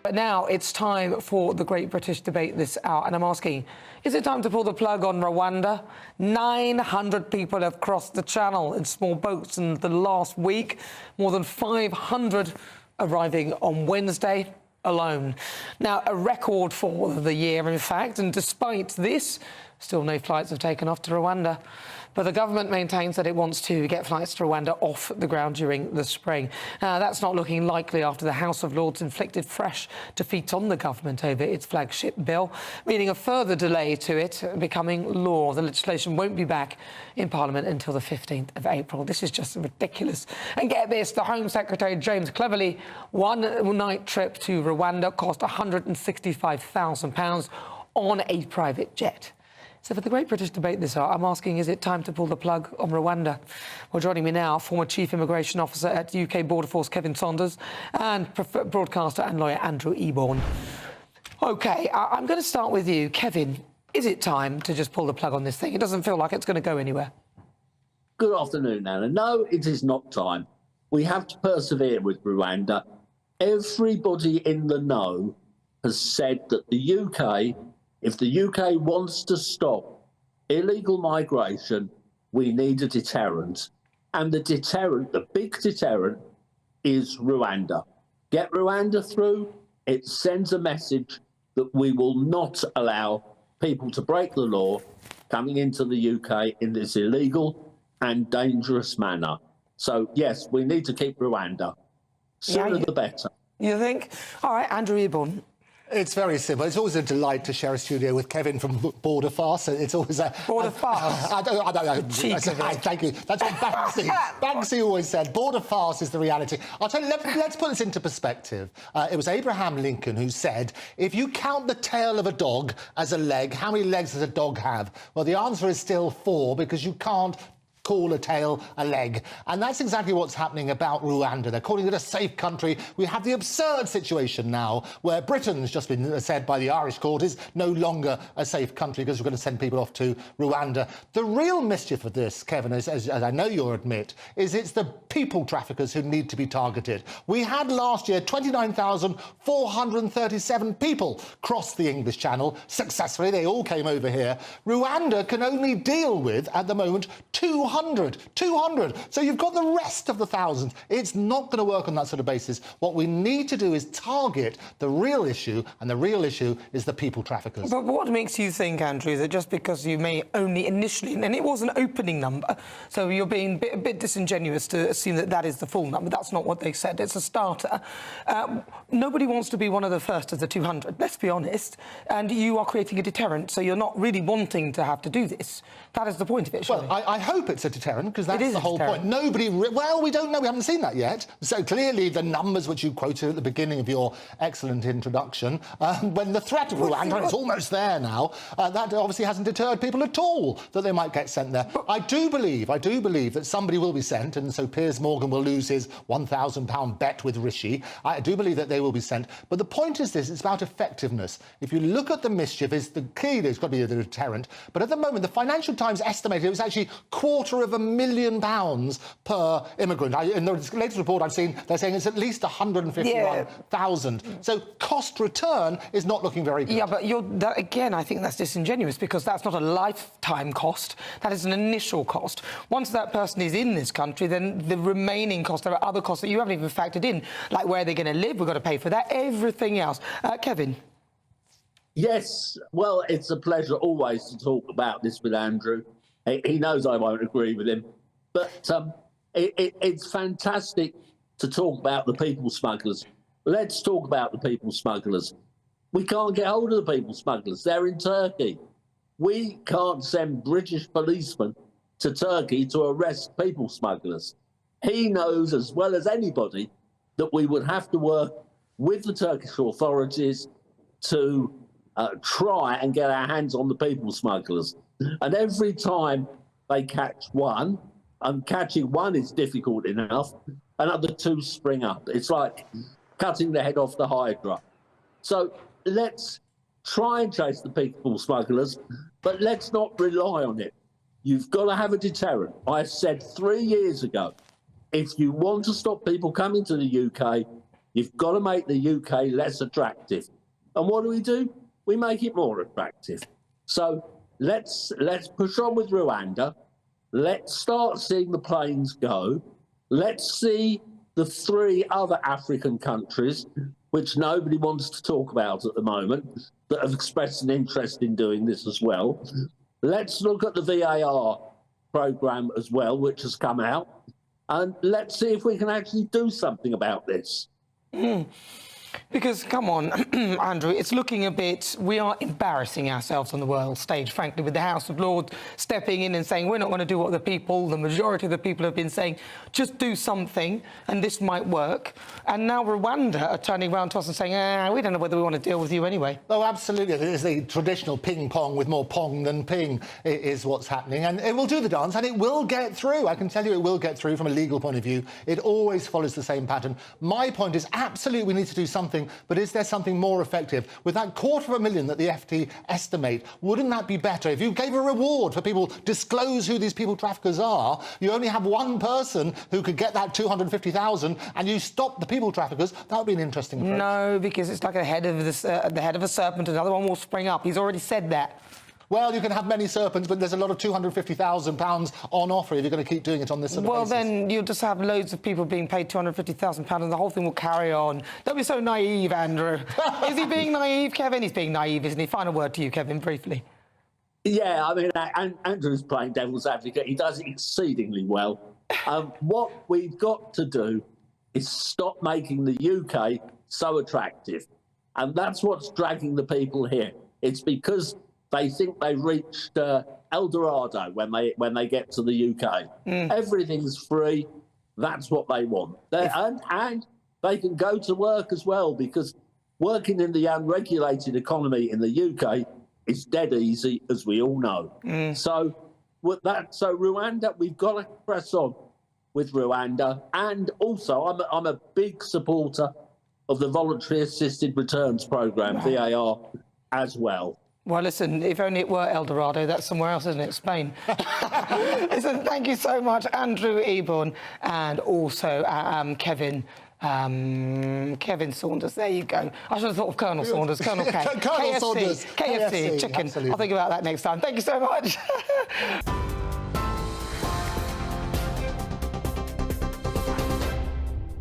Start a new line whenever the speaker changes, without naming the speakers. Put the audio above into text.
But now it's time for the Great British Debate this hour, and I'm asking, is it time to pull the plug on Rwanda? 900 people have crossed the channel in small boats in the last week, more than 500 arriving on Wednesday alone. Now, a record for the year, in fact, and despite this, still no flights have taken off to Rwanda. But the government maintains that it wants to get flights to Rwanda off the ground during the spring. That's not looking likely after the House of Lords inflicted fresh defeat on the government over its flagship bill, meaning a further delay to it becoming law. The legislation won't be back in Parliament until the 15th of April. This is just ridiculous. And get this, the Home Secretary, James Cleverly, one-night trip to Rwanda cost £165,000 on a private jet. So for the Great British Debate this hour, I'm asking, is it time to pull the plug on Rwanda? Well, joining me now, former Chief Immigration Officer at UK Border Force Kevin Saunders and broadcaster and lawyer Andrew Eborn. OK, I'm going to start with you. Kevin, is it time to just pull the plug on this thing? It doesn't feel like it's going to go anywhere.
Good afternoon, Nana. No, it is not time. We have to persevere with Rwanda. Everybody in the know has said that the UK, if the UK wants to stop illegal migration, we need a deterrent. And the deterrent, the big deterrent, is Rwanda. Get Rwanda through, it sends a message that we will not allow people to break the law coming into the UK in this illegal and dangerous manner. So, yes, we need to keep Rwanda. Sooner the better.
You think? All right, Andrew Eborn.
It's very simple. It's always a delight to share a studio with Kevin from Border Force. It's always a...
Border Force?
I don't know. Thank you. That's what Banksy always said. Border Force is the reality. I'll tell you, let's put this into perspective. It was Abraham Lincoln who said, if you count the tail of a dog as a leg, how many legs does a dog have? Well, the answer is still 4, because you can't call a tail a leg. And that's exactly what's happening about Rwanda. They're calling it a safe country. We have the absurd situation now where Britain's just been said by the Irish court is no longer a safe country because we're going to send people off to Rwanda. The real mischief of this, Kevin, as I know you'll admit, is it's the people traffickers who need to be targeted. We had last year 29,437 people cross the English Channel successfully. They all came over here. Rwanda can only deal with, at the moment, 200. So you've got the rest of the thousands. It's not going to work on that sort of basis. What we need to do is target the real issue, and the real issue is the people traffickers.
But what makes you think, Andrew, that just because you may only initially, and it was an opening number, so you're being a bit disingenuous to assume that that is the full number. That's not what they said. It's a starter. Nobody wants to be one of the first of the 200, let's be honest, and you are creating a deterrent, so you're not really wanting to have to do this. That is the point of it, surely.
Well, I hope it's a deterrent, because that's the whole point. Well, we don't know. We haven't seen that yet. So clearly the numbers which you quoted at the beginning of your excellent introduction, when the threat of Rwanda is almost there now, that obviously hasn't deterred people at all that they might get sent there. I do believe that somebody will be sent, and so Piers Morgan will lose his £1,000 bet with Rishi. I do believe that they will be sent. But the point is this, it's about effectiveness. If you look at the mischief, is the key, there's got to be a deterrent. But at the moment, the Financial Times estimated it was actually £250,000 per immigrant. In the latest report I've seen, they're saying it's at least 151,000. Yeah. So cost return is not looking very good.
Yeah, but again, I think that's disingenuous, because that's not a lifetime cost. That is an initial cost. Once that person is in this country, then the remaining costs, there are other costs that you haven't even factored in, like where they're going to live, we've got to pay for that, everything else. Kevin?
Yes, well, it's a pleasure always to talk about this with Andrew. He knows I won't agree with him, but it's fantastic to talk about the people smugglers. Let's talk about the people smugglers. We can't get hold of the people smugglers. They're in Turkey. We can't send British policemen to Turkey to arrest people smugglers. He knows as well as anybody that we would have to work with the Turkish authorities to try and get our hands on the people smugglers. And every time they catch one, and catching one is difficult enough, another 2 spring up. It's like cutting the head off the Hydra. So let's try and chase the people smugglers, but let's not rely on it. You've got to have a deterrent. I said 3 years ago, if you want to stop people coming to the UK, You've got to make the UK less attractive. And what do? We make it more attractive. So let's push on with Rwanda. Let's start seeing the planes go. Let's see the 3 other African countries, which nobody wants to talk about at the moment, that have expressed an interest in doing this as well. Let's look at the VAR programme as well, which has come out, and let's see if we can actually do something about this.
Because, come on, Andrew, it's looking a bit... We are embarrassing ourselves on the world stage, frankly, with the House of Lords stepping in and saying, we're not going to do what the majority of the people have been saying, just do something, and this might work. And now Rwanda are turning around to us and saying, we don't know whether we want to deal with you anyway.
Oh, absolutely. It is the traditional ping-pong with more pong than ping is what's happening. And it will do the dance, and it will get through. I can tell you it will get through from a legal point of view. It always follows the same pattern. My point is, absolutely, we need to do something, but is there something more effective? With that $250,000 that the FT estimate, wouldn't that be better? If you gave a reward for people, disclose who these people traffickers are, you only have one person who could get that 250,000, and you stop the people traffickers. That would be an interesting approach.
No, because it's like the head of a serpent, another one will spring up. He's already said that.
Well, you can have many serpents, but there's a lot of £250,000 on offer if you're going to keep doing it on this sort of basis.
Well, then you'll just have loads of people being paid £250,000 and the whole thing will carry on. Don't be so naive, Andrew. Is he being naive, Kevin? He's being naive, isn't he? Final word to you, Kevin, briefly.
Yeah, I mean, Andrew's playing devil's advocate. He does it exceedingly well. What we've got to do is stop making the UK so attractive. And that's what's dragging the people here. It's because they think they've reached El Dorado when they get to the UK. Everything's free. That's what they want. And they can go to work as well, because working in the unregulated economy in the UK is dead easy, as we all know. So Rwanda, we've got to press on with Rwanda. And also, I'm a big supporter of the Voluntary Assisted Returns Programme, VAR, as well.
Well, listen, if only it were El Dorado, that's somewhere else, isn't it? Spain. Listen, thank you so much, Andrew Eborn, and also Kevin Saunders. There you go. I should have thought of Colonel Saunders, Colonel K.
Colonel Saunders.
KFC, chicken.
Absolutely.
I'll think about that next time. Thank you so much.